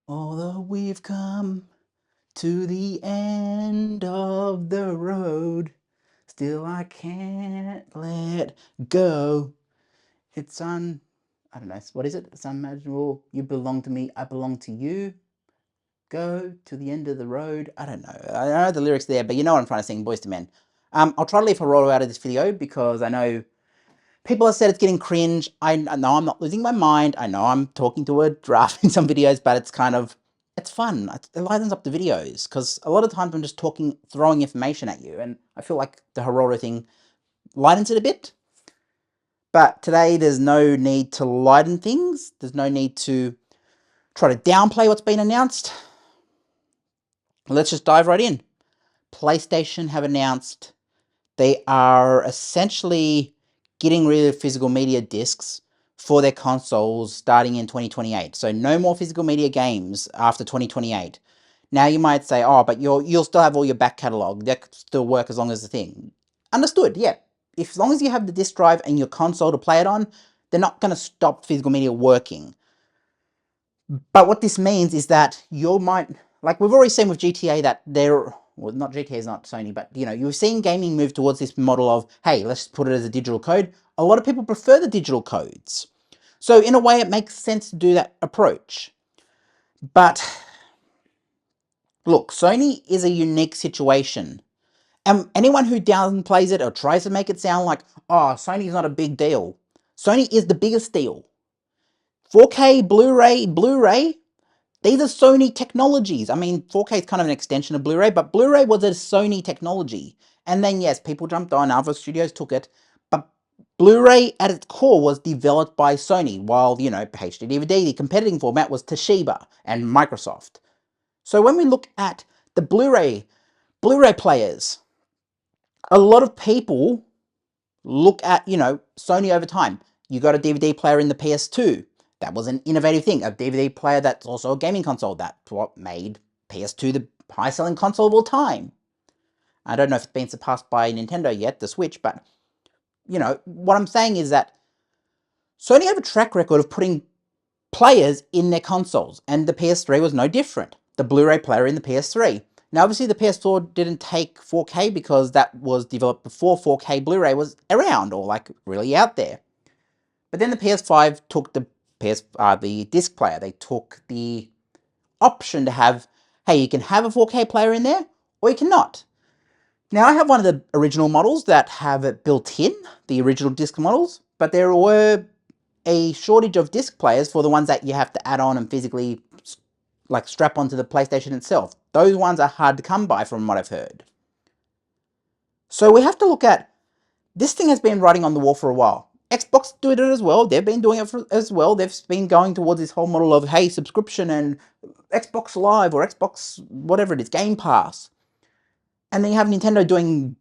Although we've come to the end of the road, still I can't let go. I don't know, what is it? It's unimaginable. You belong to me, I belong to you. Go to the end of the road. I don't know. I know the lyrics there, but you know what I'm trying to sing, Boys to Men. I'll try to leave Hororo out of this video because I know people have said it's getting cringe. I know I'm not losing my mind. I know I'm talking to a giraffe in some videos, but it's fun. It lightens up the videos because a lot of times I'm just talking, throwing information at you, and I feel like the Hororo thing lightens it a bit. But today there's no need to lighten things. There's no need to try to downplay what's been announced. Let's just dive right in. PlayStation have announced they are essentially getting rid of physical media discs for their consoles starting in 2028. So no more physical media games after 2028. Now you might say, oh, but you'll still have all your back catalog. That could still work as long as the thing. Understood, yeah. If as long as you have the disc drive and your console to play it on, they're not going to stop physical media working. But what this means is that you might, like we've already seen with GTA that well, not GTA is not Sony, but you know, you've seen gaming move towards this model of, hey, let's put it as a digital code. A lot of people prefer the digital codes. So in a way, it makes sense to do that approach. But look, Sony is a unique situation. And anyone who downplays it or tries to make it sound like, oh, Sony's not a big deal. Sony is the biggest deal. 4K, Blu-ray, these are Sony technologies. I mean, 4K is kind of an extension of Blu-ray, but Blu-ray was a Sony technology. And then, yes, people jumped on, other studios took it, but Blu-ray at its core was developed by Sony, while, you know, HD DVD, the competing format, was Toshiba and Microsoft. So when we look at the Blu-ray players, a lot of people look at, you know, Sony over time. You got a DVD player in the PS2. That was an innovative thing. A DVD player that's also a gaming console. That's what made PS2 the highest-selling console of all time. I don't know if it's been surpassed by Nintendo yet, the Switch, but, you know, what I'm saying is that Sony have a track record of putting players in their consoles, and the PS3 was no different. The Blu-ray player in the PS3. Now, obviously, the PS4 didn't take 4K because that was developed before 4K Blu-ray was around or like really out there. But then the PS5 took the disc player. They took the option to have, hey, you can have a 4K player in there, or you cannot. Now, I have one of the original models that have it built in, the original disc models, but there were a shortage of disc players for the ones that you have to add on and physically like strap onto the PlayStation itself. Those ones are hard to come by from what I've heard. So we have to look at, this thing has been writing on the wall for a while. Xbox do it as well. They've been doing it as well. They've been going towards this whole model of, hey, subscription and Xbox Live or Xbox, whatever it is, Game Pass. And then you have Nintendo doing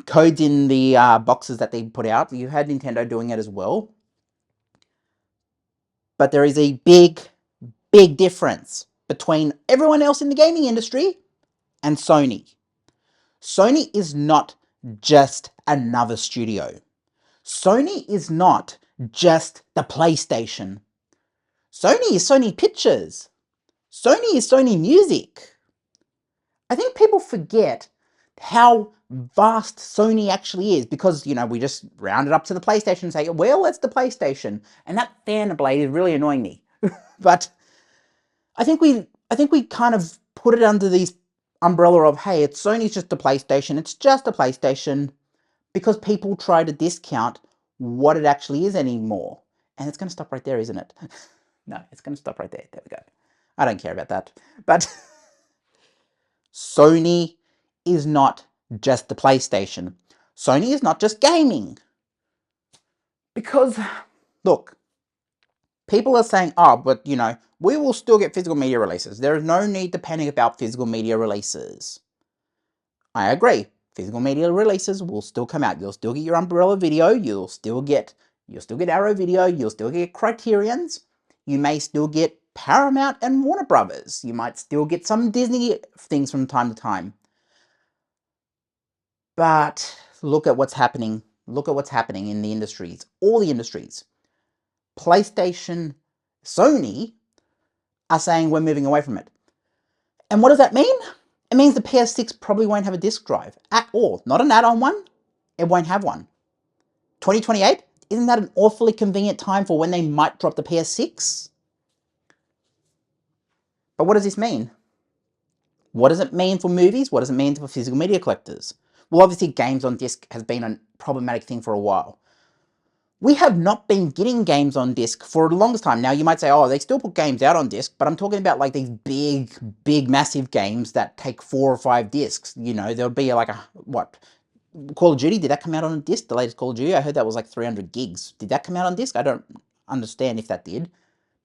codes in the boxes that they put out. You had Nintendo doing it as well. But there is a big, big difference between everyone else in the gaming industry and Sony. Sony is not just another studio. Sony is not just the PlayStation. Sony is Sony Pictures. Sony is Sony Music. I think people forget how vast Sony actually is because, you know, we just round it up to the PlayStation and say, well, it's the PlayStation. And that fan blade is really annoying me. But I think we kind of put it under these umbrella of, hey, it's Sony's just a PlayStation. It's just a PlayStation, because people try to discount what it actually is anymore. And it's going to stop right there, isn't it? No, it's going to stop right there. There we go. I don't care about that. But Sony is not just the PlayStation. Sony is not just gaming. Because, look, people are saying, oh, but, you know, we will still get physical media releases. There is no need to panic about physical media releases. I agree. Physical media releases will still come out. You'll still get your Umbrella video. You'll still get Arrow video. You'll still get Criterions. You may still get Paramount and Warner Brothers. You might still get some Disney things from time to time. But look at what's happening. Look at what's happening in the industries. All the industries. PlayStation, Sony are saying we're moving away from it. And what does that mean? It means the PS6 probably won't have a disk drive at all. Not an add-on one. It won't have one. 2028? Isn't that an awfully convenient time for when they might drop the PS6? But what does this mean? What does it mean for movies? What does it mean for physical media collectors? Well, obviously games on disc has been a problematic thing for a while. We have not been getting games on disc for the longest time. Now, you might say, oh, they still put games out on disc, but I'm talking about like these big, massive games that take 4 or 5 discs. You know, there'll be like Call of Duty, did that come out on a disc? The latest Call of Duty, I heard that was like 300 gigs. Did that come out on disc? I don't understand if that did.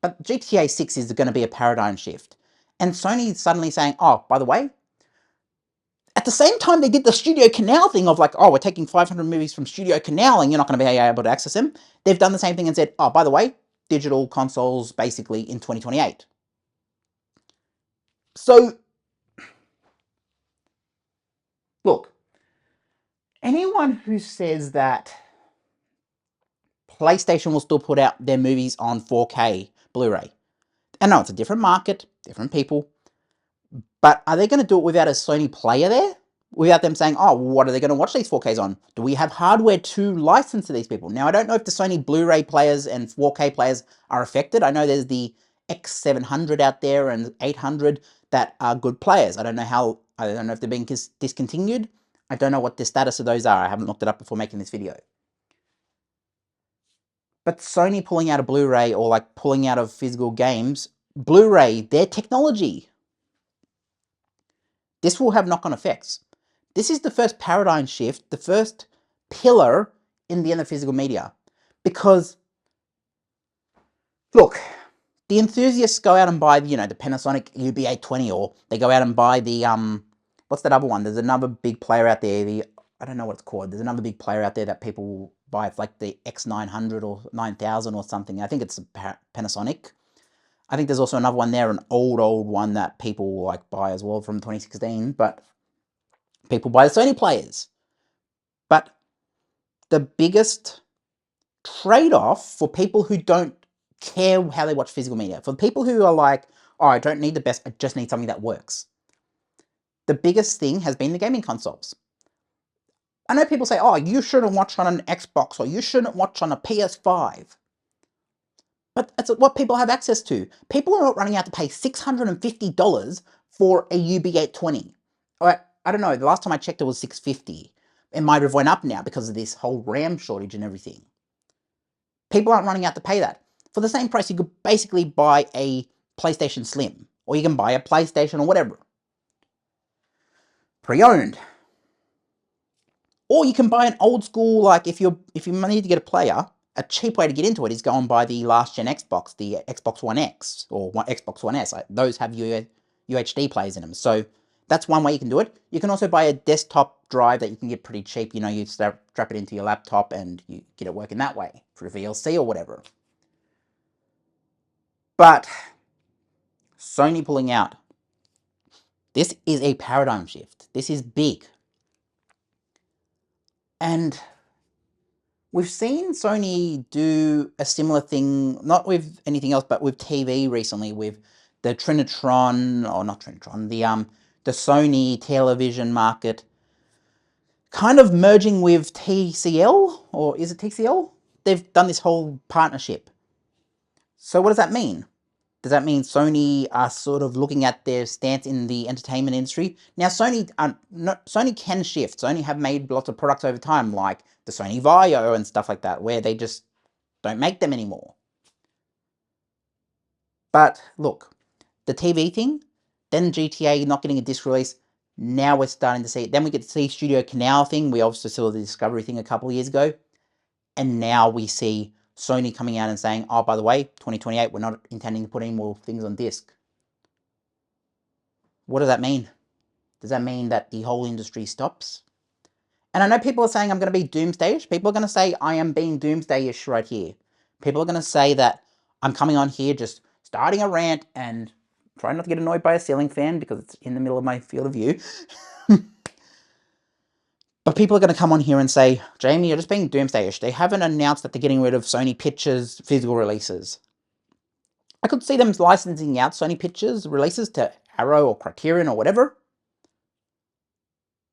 But GTA 6 is going to be a paradigm shift. And Sony is suddenly saying, oh, by the way, at the same time they did the Studio Canal thing of like, oh, we're taking 500 movies from Studio Canal and you're not going to be able to access them. They've done the same thing and said, oh, by the way, digital consoles basically in 2028. So, look, anyone who says that PlayStation will still put out their movies on 4K Blu-ray, and no, it's a different market, different people, but are they going to do it without a Sony player there? Without them saying, oh, what are they going to watch these 4Ks on? Do we have hardware to license to these people? Now, I don't know if the Sony Blu-ray players and 4K players are affected. I know there's the X700 out there and 800 that are good players. I don't know if they're being discontinued. I don't know what the status of those are. I haven't looked it up before making this video. But Sony pulling out a Blu-ray or like pulling out of physical games, Blu-ray, their technology, this will have knock-on effects. This is the first paradigm shift, the first pillar in the end of physical media. Because, look, the enthusiasts go out and buy, the Panasonic UB820, or they go out and buy the, what's that other one? There's another big player out there, I don't know what it's called. There's another big player out there that people buy. It's like the X900 or 9000 or something. I think it's a Panasonic. I think there's also another one there, an old one that people like buy as well from 2016, but people buy the Sony players. But the biggest trade-off for people who don't care how they watch physical media, for people who are like, oh, I don't need the best, I just need something that works. The biggest thing has been the gaming consoles. I know people say, oh, you shouldn't watch on an Xbox or you shouldn't watch on a PS5. But that's what people have access to. People are not running out to pay $650 for a UB820. I don't know, the last time I checked it was $650. It might have went up now because of this whole RAM shortage and everything. People aren't running out to pay that. For the same price, you could basically buy a PlayStation Slim, or you can buy a PlayStation or whatever. Pre-owned. Or you can buy an old school, like if you need to get a player, a cheap way to get into it is go and buy the last gen Xbox, the Xbox One X or Xbox One S. Those have UHD players in them. So that's one way you can do it. You can also buy a desktop drive that you can get pretty cheap. You strap it into your laptop and you get it working that way for VLC or whatever. But Sony pulling out. This is a paradigm shift. This is big. And we've seen Sony do a similar thing, not with anything else, but with TV recently, with the Trinitron, or not Trinitron, the Sony television market kind of merging with TCL, or is it TCL? They've done this whole partnership. So what does that mean? Does that mean Sony are sort of looking at their stance in the entertainment industry? Now, Sony can shift. Sony have made lots of products over time, like the Sony Vaio and stuff like that, where they just don't make them anymore. But look, the TV thing, then GTA not getting a disc release, now we're starting to see it. Then we get to see Studio Canal thing. We obviously saw the Discovery thing a couple of years ago. And now we see Sony coming out and saying, oh, by the way, 2028, we're not intending to put any more things on disc. What does that mean? Does that mean that the whole industry stops? And I know people are saying I'm going to be doomsdayish. People are going to say I am being doomsdayish right here. People are going to say that I'm coming on here just starting a rant and trying not to get annoyed by a ceiling fan because it's in the middle of my field of view. But people are going to come on here and say, Jamie, you're just being doomsdayish. They haven't announced that they're getting rid of Sony Pictures physical releases. I could see them licensing out Sony Pictures releases to Arrow or Criterion or whatever.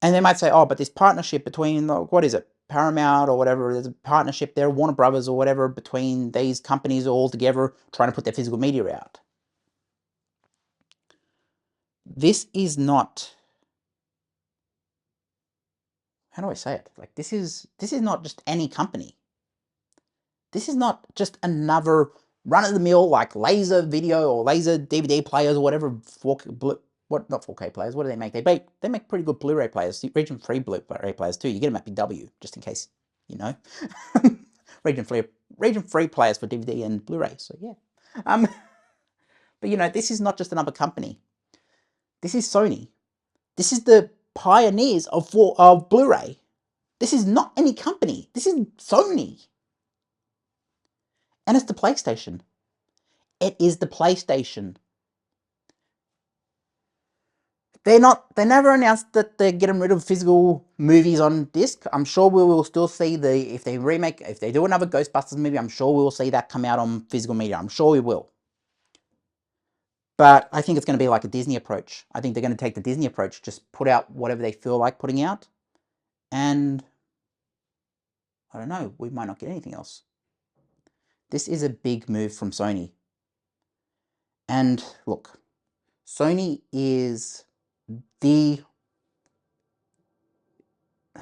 And they might say, oh, but this partnership between, what is it, Paramount or whatever, there's a partnership there, Warner Brothers or whatever, between these companies all together trying to put their physical media out. This is not, how do I say it? Like, this is not just any company. This is not just another run-of-the-mill, like, laser video or laser DVD players or whatever, 4K, not 4K players, what do they make? They make pretty good Blu-ray players, region-free Blu-ray players too. You get them at Big W, just in case, you know. region-free players for DVD and Blu-ray, so yeah. But you know, this is not just another company. This is Sony. This is the pioneers of Blu-ray. This is not any company. This is Sony. And it's the PlayStation. It is the PlayStation. They never announced that they're getting rid of physical movies on disc. I'm sure we will still see if they do another Ghostbusters movie, I'm sure we will see that come out on physical media. I'm sure we will. But I think it's going to be like a Disney approach. I think they're going to take the Disney approach, just put out whatever they feel like putting out. And I don't know, we might not get anything else. This is a big move from Sony. And look, Sony is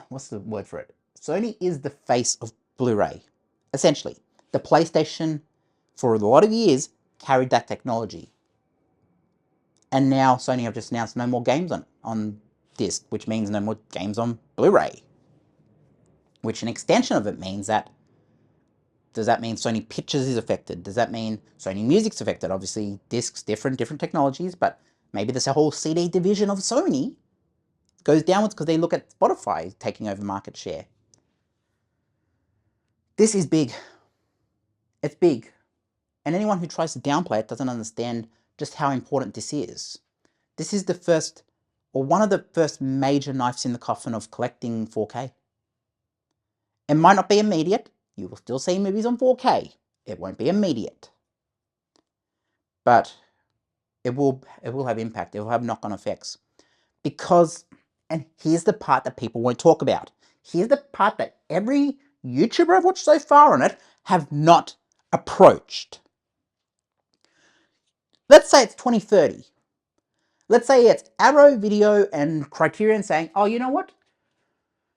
what's the word for it? Sony is the face of Blu-ray, essentially. The PlayStation, for a lot of years, carried that technology. And now Sony have just announced no more games on disc, which means no more games on Blu-ray. Which an extension of it means that, does that mean Sony Pictures is affected? Does that mean Sony Music's affected? Obviously, discs, different technologies, but maybe this whole CD division of Sony goes downwards because they look at Spotify taking over market share. This is big. It's big. And anyone who tries to downplay it doesn't understand just how important this is. This is the first, or one of the first major knives in the coffin of collecting 4K. It might not be immediate. You will still see movies on 4K. It won't be immediate. But it will have impact. It will have knock-on effects. Because, and here's the part that people won't talk about. Here's the part that every YouTuber I've watched so far on it have not approached. Let's say it's 2030. Let's say it's Arrow Video and Criterion saying, oh, you know what?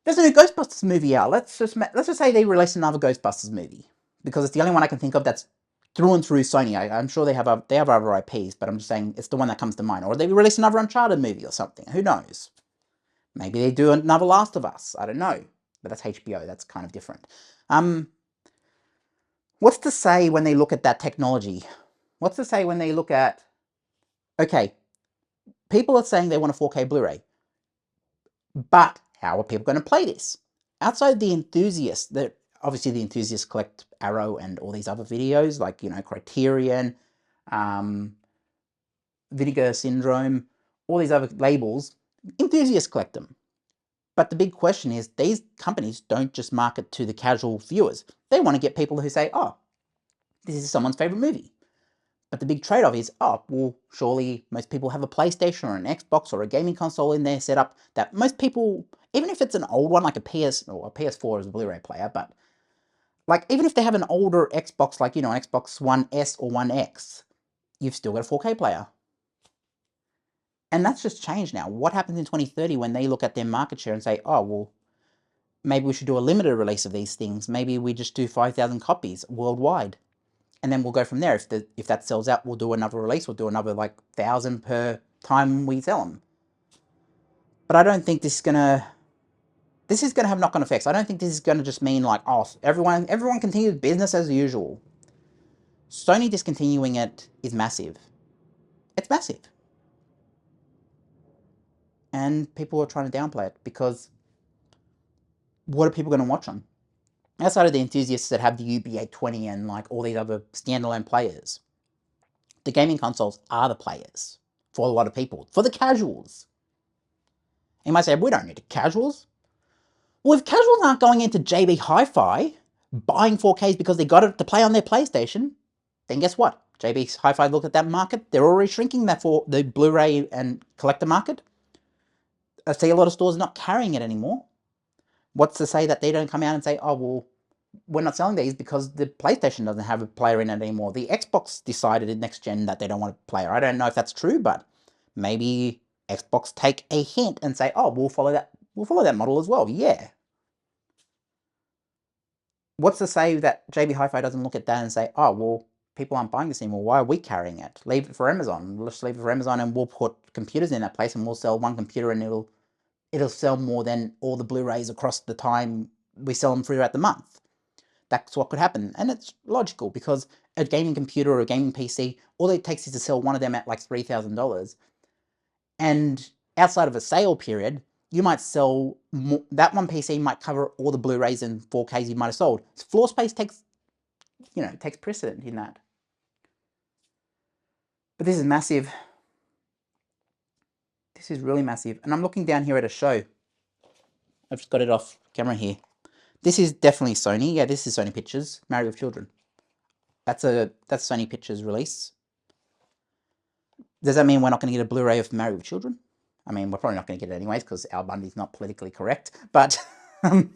There's a new Ghostbusters movie out. Let's just say they release another Ghostbusters movie. Because it's the only one I can think of that's through and through Sony. I'm sure they have other IPs, but I'm just saying it's the one that comes to mind. Or they release another Uncharted movie or something. Who knows? Maybe they do another Last of Us. I don't know. But that's HBO. That's kind of different. What's to say when they look at that technology? What's to say when they look at, okay, people are saying they want a 4K Blu-ray, but how are people going to play this? Outside the enthusiasts, obviously the enthusiasts collect Arrow and all these other videos, like, you know, Criterion, Vinegar Syndrome, all these other labels, enthusiasts collect them. But the big question is, these companies don't just market to the casual viewers. They want to get people who say, oh, this is someone's favorite movie. But the big trade-off is, oh, well, surely most people have a PlayStation or an Xbox or a gaming console in their setup that most people, even if it's an old one, like a PS4 is a Blu-ray player, but like, even if they have an older Xbox, like, you know, an Xbox One S or One X, you've still got a 4K player. And that's just changed now. What happens in 2030 when they look at their market share and say, oh, well, maybe we should do a limited release of these things. Maybe we just do 5,000 copies worldwide. And then we'll go from there. If that sells out, we'll do another release. We'll do another, like, 1,000 per time we sell them. But I don't think this is going to have knock-on effects. I don't think this is going to just mean, like, oh, everyone continues business as usual. Sony discontinuing it is massive. It's massive. And people are trying to downplay it because what are people going to watch on? Outside of the enthusiasts that have the UB820 and, like, all these other standalone players, the gaming consoles are the players for a lot of people, for the casuals. And you might say, we don't need the casuals. Well, if casuals aren't going into JB Hi-Fi, buying 4Ks because they got it to play on their PlayStation, then guess what? JB Hi-Fi look at that market. They're already shrinking that for the Blu-ray and collector market. I see a lot of stores not carrying it anymore. What's to say that they don't come out and say, oh, well, we're not selling these because the PlayStation doesn't have a player in it anymore. The Xbox decided in next gen that they don't want a player. I don't know if that's true, but maybe Xbox take a hint and say, oh, we'll follow that model as well. Yeah. What's to say that JB Hi-Fi doesn't look at that and say, oh, well, people aren't buying this anymore. Why are we carrying it? Leave it for Amazon. Let's leave it for Amazon and we'll put computers in that place and we'll sell one computer and it'll sell more than all the Blu-rays across the time we sell them throughout the month. That's what could happen. And it's logical because a gaming computer or a gaming PC, all it takes is to sell one of them at like $3,000. And outside of a sale period, you might sell more, that one PC might cover all the Blu-rays and 4Ks you might have sold. Floor space takes precedent in that. But this is massive. This is really massive. And I'm looking down here at a show. I've just got it off camera here. This is definitely Sony. Yeah, this is Sony Pictures, Married with Children. That's Sony Pictures release. Does that mean we're not going to get a Blu-ray of Married with Children? I mean, we're probably not going to get it anyways because Al Bundy's not politically correct. But you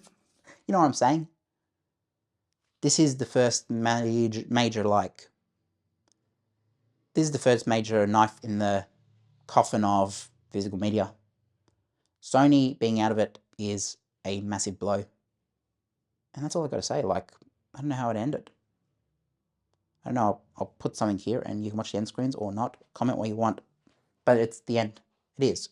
know what I'm saying? This is the first major like. This is the first major knife in the coffin of physical media. Sony being out of it is a massive blow. And that's all I've got to say. Like, I don't know how it ended. I don't know, I'll put something here and you can watch the end screens or not. Comment what you want. But it's the end. It is.